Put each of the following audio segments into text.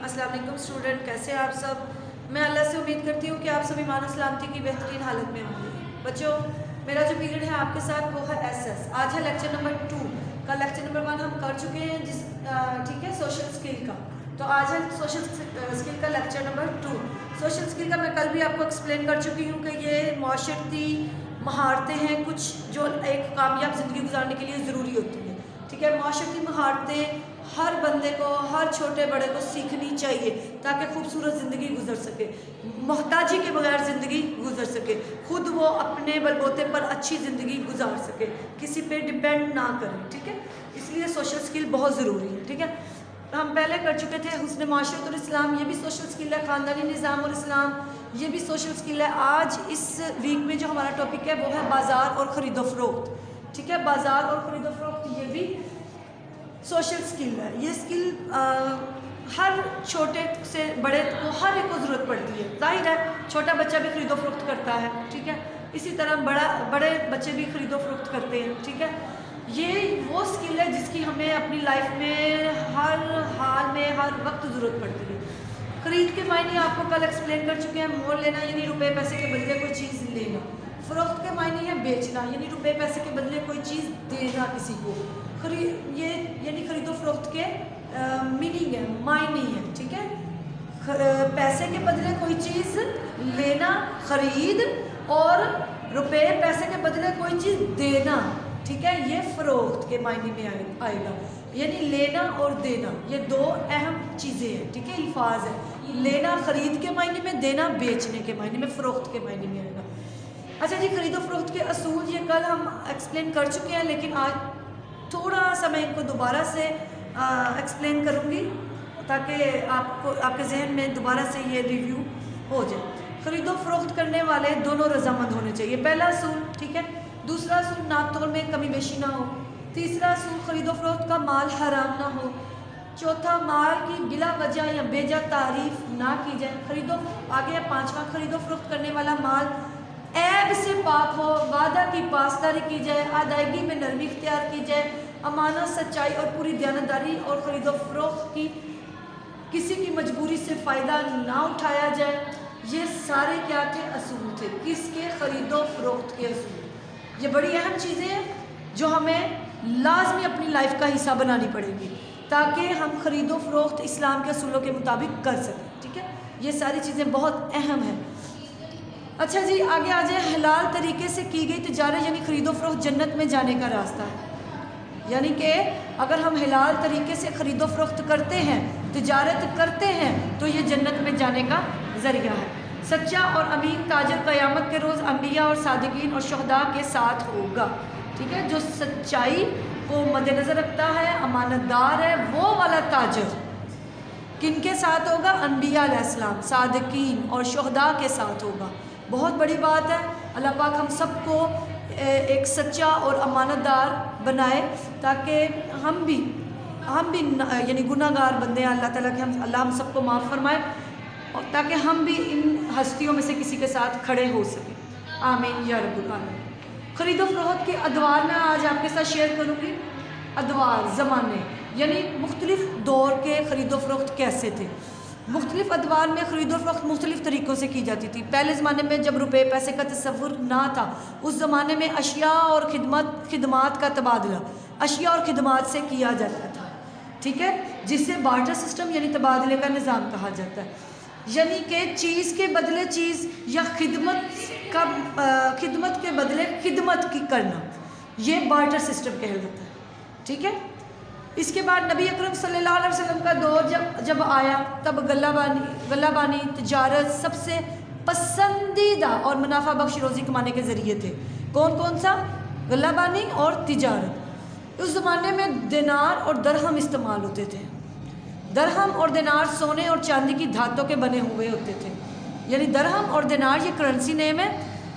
السلام علیکم اسٹوڈنٹ، کیسے ہیں آپ سب؟ میں اللہ سے امید کرتی ہوں کہ آپ سب ایمان و سلامتی کی بہترین حالت میں ہوں گے۔ بچوں، میرا جو پیریڈ ہے آپ کے ساتھ وہ ہے ایس ایس۔ آج ہے لیکچر نمبر 2 کا، لیکچر نمبر 1 ہم کر چکے ہیں ٹھیک ہے، سوشل اسکل کا۔ تو آج ہے سوشل اسکل کا لیکچر نمبر 2۔ سوشل اسکل کا میں کل بھی آپ کو ایکسپلین کر چکی ہوں کہ یہ معاشرتی مہارتیں ہیں کچھ جو ایک کامیاب زندگی گزارنے کے لیے ضروری ہوتی ہیں۔ ٹھیک ہے، معاشرتی مہارتیں ہر بندے کو، ہر چھوٹے بڑے کو سیکھنی چاہیے تاکہ خوبصورت زندگی گزر سکے، محتاجی کے بغیر زندگی گزر سکے، خود وہ اپنے بل بوتے پر اچھی زندگی گزار سکے، کسی پہ ڈپینڈ نہ کرے۔ ٹھیک ہے، اس لیے سوشل اسکل بہت ضروری ہے۔ ٹھیک ہے، ہم پہلے کر چکے تھے حسن معاشرت اور اسلام، یہ بھی سوشل اسکل ہے۔ خاندانی نظام اور اسلام، یہ بھی سوشل اسکل ہے۔ آج اس ویک میں جو ہمارا ٹاپک ہے وہ ہے بازار اور خرید و فروخت۔ ٹھیک ہے، بازار اور خرید و فروخت یہ بھی سوشل اسکل ہے۔ یہ اسکل ہر چھوٹے سے بڑے کو، ہر ایک کو ضرورت پڑتی ہے۔ ظاہر ہے چھوٹا بچہ بھی خرید و فروخت کرتا ہے، ٹھیک ہے، اسی طرح بڑے بچے بھی خرید و فروخت کرتے ہیں۔ ٹھیک ہے، یہ وہ اسکل ہے جس کی ہمیں اپنی لائف میں ہر حال میں، ہر وقت ضرورت پڑتی ہے۔ خرید کے معنی آپ کو کل ایکسپلین کر چکے ہیں، مول لینا یعنی روپے پیسے کے بدلے کوئی چیز لینا۔ فروخت کے معنی ہے بیچنا، یعنی روپے پیسے کے بدلے کوئی چیز دینا کسی کو۔ یہ یعنی خرید و فروخت کے میننگ ہے، معنی ہے۔ ٹھیک ہے، پیسے کے بدلے کوئی چیز لینا، خرید، اور روپے پیسے کے بدلے کوئی چیز دینا۔ ٹھیک ہے، یہ فروخت کے معنی میں آئے گا، یعنی لینا اور دینا، یہ دو اہم چیزیں ہیں۔ ٹھیک ہے، الفاظ ہے، لینا خرید کے معنی میں، دینا بیچنے کے معنی میں، فروخت کے معنی میں آئے گا۔ اچھا جی، خرید و فروخت کے اصول یہ کل ہم ایکسپلین کر چکے ہیں، لیکن آج تھوڑا سا میں ان کو دوبارہ سے ایکسپلین کروں گی تاکہ آپ کے ذہن میں دوبارہ سے یہ ریویو ہو جائے۔ خرید و فروخت کرنے والے دونوں رضامند ہونے چاہیے، پہلا اصول۔ ٹھیک ہے، دوسرا اصول ناپ تول میں کمی بیشی نہ ہو۔ تیسرا اصول خرید و فروخت کا مال حرام نہ ہو۔ چوتھا، مال کی بلا وجہ یا بے جا تعریف نہ کی جائے۔ آگے پانچواں، خرید و فروخت کرنے والا مال عیب سے پاک ہو، وعدہ کی پاسداری کی جائے، ادائیگی میں نرمی اختیار کی جائے، امانت، سچائی اور پوری دیانتداری، اور خرید و فروخت کی کسی کی مجبوری سے فائدہ نہ اٹھایا جائے۔ یہ سارے کیا تھے؟ اصول تھے۔ کس کے؟ خرید و فروخت کے اصول۔ یہ بڑی اہم چیزیں ہیں جو ہمیں لازمی اپنی لائف کا حصہ بنانی پڑے گی تاکہ ہم خرید و فروخت اسلام کے اصولوں کے مطابق کر سکیں۔ ٹھیک ہے، یہ ساری چیزیں بہت اہم ہیں۔ اچھا جی، آگے آ جائیں۔ حلال طریقے سے کی گئی تجارت یعنی خرید و فروخت جنت میں جانے کا راستہ ہے۔ یعنی کہ اگر ہم حلال طریقے سے خرید و فروخت کرتے ہیں، تجارت کرتے ہیں، تو یہ جنت میں جانے کا ذریعہ ہے۔ سچا اور امین تاجر قیامت کے روز انبیاء اور صادقین اور شہداء کے ساتھ ہوگا۔ ٹھیک ہے، جو سچائی کو مد نظر رکھتا ہے، امانت دار ہے، وہ والا تاجر کن کے ساتھ ہوگا؟ انبیاء علیہ السلام، صادقین اور شہداء کے ساتھ ہوگا۔ بہت بڑی بات ہے، اللہ پاک ہم سب کو ایک سچا اور امانت دار بنائے تاکہ ہم بھی یعنی گناہ گار بندے ہیں، اللہ تعالیٰ کے اللہ ہم سب کو معاف فرمائے، اور تاکہ ہم بھی ان ہستیوں میں سے کسی کے ساتھ کھڑے ہو سکیں۔ آمین یا رب العالمین۔ خرید و فروخت کے ادوار میں آج آپ کے ساتھ شیئر کروں گی۔ ادوار، زمانے، یعنی مختلف دور کے خرید و فروخت کیسے تھے۔ مختلف ادوار میں خرید و فروخت مختلف طریقوں سے کی جاتی تھی۔ پہلے زمانے میں جب روپے پیسے کا تصور نہ تھا، اس زمانے میں اشیاء اور خدمات کا تبادلہ اشیاء اور خدمات سے کیا جاتا تھا۔ ٹھیک ہے، جسے بارٹر سسٹم یعنی تبادلے کا نظام کہا جاتا ہے، یعنی کہ چیز کے بدلے چیز یا خدمت کے بدلے خدمت کی کرنا، یہ بارٹر سسٹم کہلاتا ہے۔ ٹھیک ہے، اس کے بعد نبی اکرم صلی اللہ علیہ وسلم کا دور جب آیا، تب غلہ بانی تجارت سب سے پسندیدہ اور منافع بخش روزی کمانے کے ذریعے تھے۔ کون سا؟ غلہ بانی اور تجارت۔ اس زمانے میں دینار اور درہم استعمال ہوتے تھے۔ درہم اور دینار سونے اور چاندی کی دھاتوں کے بنے ہوئے ہوتے تھے، یعنی درہم اور دینار یہ کرنسی نیم ہے۔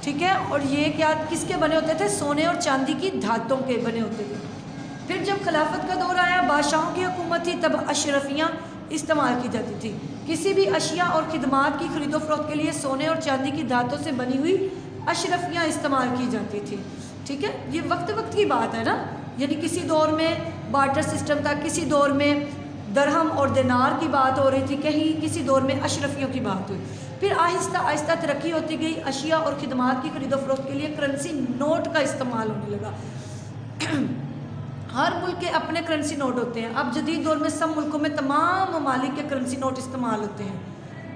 ٹھیک ہے، اور یہ کیا کس کے بنے ہوتے تھے؟ سونے اور چاندی کی دھاتوں کے بنے ہوتے تھے۔ پھر جب خلافت کا دور آیا، بادشاہوں کی حکومت تھی، تب اشرفیاں استعمال کی جاتی تھی۔ کسی بھی اشیاء اور خدمات کی خرید و فروخت کے لیے سونے اور چاندی کی دھاتوں سے بنی ہوئی اشرفیاں استعمال کی جاتی تھی۔ ٹھیک ہے، یہ وقت کی بات ہے نا، یعنی کسی دور میں بارٹر سسٹم تھا، کسی دور میں درہم اور دینار کی بات ہو رہی تھی، کہیں کسی دور میں اشرفیوں کی بات ہوئی، پھر آہستہ آہستہ ترقی ہوتی گئی، اشیاء اور خدمات کی خرید و فروخت کے لیے کرنسی نوٹ کا استعمال ہونے لگا۔ ہر ملک کے اپنے کرنسی نوٹ ہوتے ہیں۔ اب جدید دور میں سب ملکوں میں تمام ممالک کے کرنسی نوٹ استعمال ہوتے ہیں۔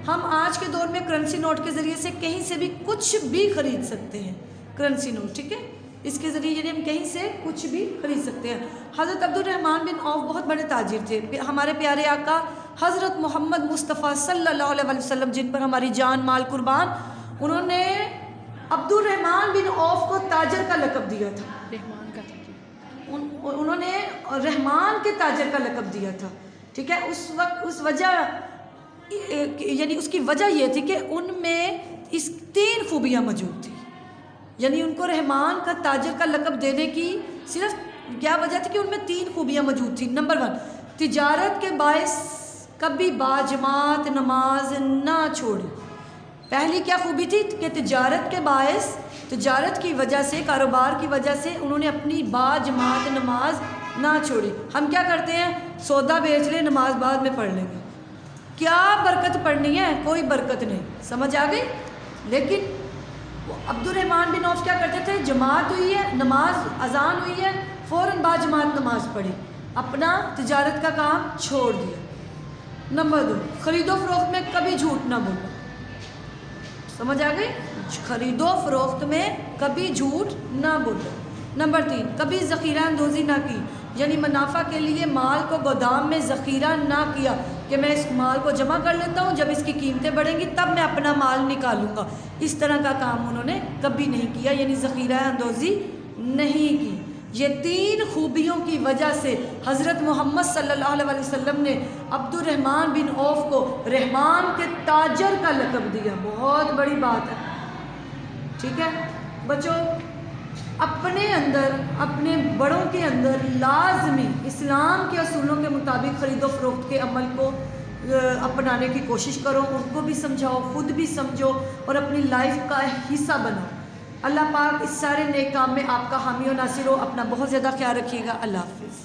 ہم آج کے دور میں کرنسی نوٹ کے ذریعے سے کہیں سے بھی کچھ بھی خرید سکتے ہیں، کرنسی نوٹ، ٹھیک ہے، اس کے ذریعے یعنی ہم کہیں سے کچھ بھی خرید سکتے ہیں۔ حضرت عبد الرحمن بن عوف بہت بڑے تاجر تھے۔ ہمارے پیارے آقا حضرت محمد مصطفیٰ صلی اللہ علیہ وسلم، جن پر ہماری جان مال قربان، انہوں نے عبد الرحمن بن عوف کو تاجر کا لقب دیا تھا۔ انہوں نے رحمان کے تاجر کا لقب دیا تھا، ٹھیک ہے۔ اس وقت اس وجہ یعنی اس کی وجہ یہ تھی کہ ان میں اس 3 خوبیاں موجود تھیں، یعنی ان کو رحمان کا تاجر کا لقب دینے کی صرف کیا وجہ تھی کہ ان میں 3 خوبیاں موجود تھیں۔ نمبر 1، تجارت کے باعث کبھی باجماعت نماز نہ چھوڑی۔ پہلی کیا خوبی تھی کہ تجارت کے باعث، تجارت کی وجہ سے، کاروبار کی وجہ سے انہوں نے اپنی باجماعت نماز نہ چھوڑی۔ ہم کیا کرتے ہیں، سودا بیچ لیں، نماز بعد میں پڑھ لیں گے، کیا برکت پڑھنی ہے، کوئی برکت نہیں، سمجھ آ گئی۔ لیکن عبد الرحمن بن عوف کیا کرتے تھے، جماعت ہوئی ہے، نماز اذان ہوئی ہے، فوراً باجماعت نماز پڑھی، اپنا تجارت کا کام چھوڑ دیا۔ نمبر 2، خرید و فروخت میں کبھی جھوٹ نہ بولو، سمجھ آ گئی، خرید و فروخت میں کبھی جھوٹ نہ بولو۔ نمبر 3، کبھی ذخیرہ اندوزی نہ کی، یعنی منافع کے لیے مال کو گودام میں ذخیرہ نہ کیا کہ میں اس مال کو جمع کر لیتا ہوں، جب اس کی قیمتیں بڑھیں گی تب میں اپنا مال نکالوں گا، اس طرح کا کام انہوں نے کبھی نہیں کیا، یعنی ذخیرہ اندوزی نہیں کی۔ یہ 3 خوبیوں کی وجہ سے حضرت محمد صلی اللہ علیہ وسلم نے عبد الرحمن بن عوف کو رحمان کے تاجر کا لقب دیا، بہت بڑی بات ہے، ٹھیک ہے بچوں۔ اپنے اندر، اپنے بڑوں کے اندر لازمی اسلام کے اصولوں کے مطابق خرید و فروخت کے عمل کو اپنانے کی کوشش کرو، ان کو بھی سمجھاؤ، خود بھی سمجھو اور اپنی لائف کا حصہ بناؤ۔ اللہ پاک اس سارے نیک کام میں آپ کا حامی و ناصر ہو۔ اپنا بہت زیادہ خیال رکھیے گا۔ اللہ حافظ۔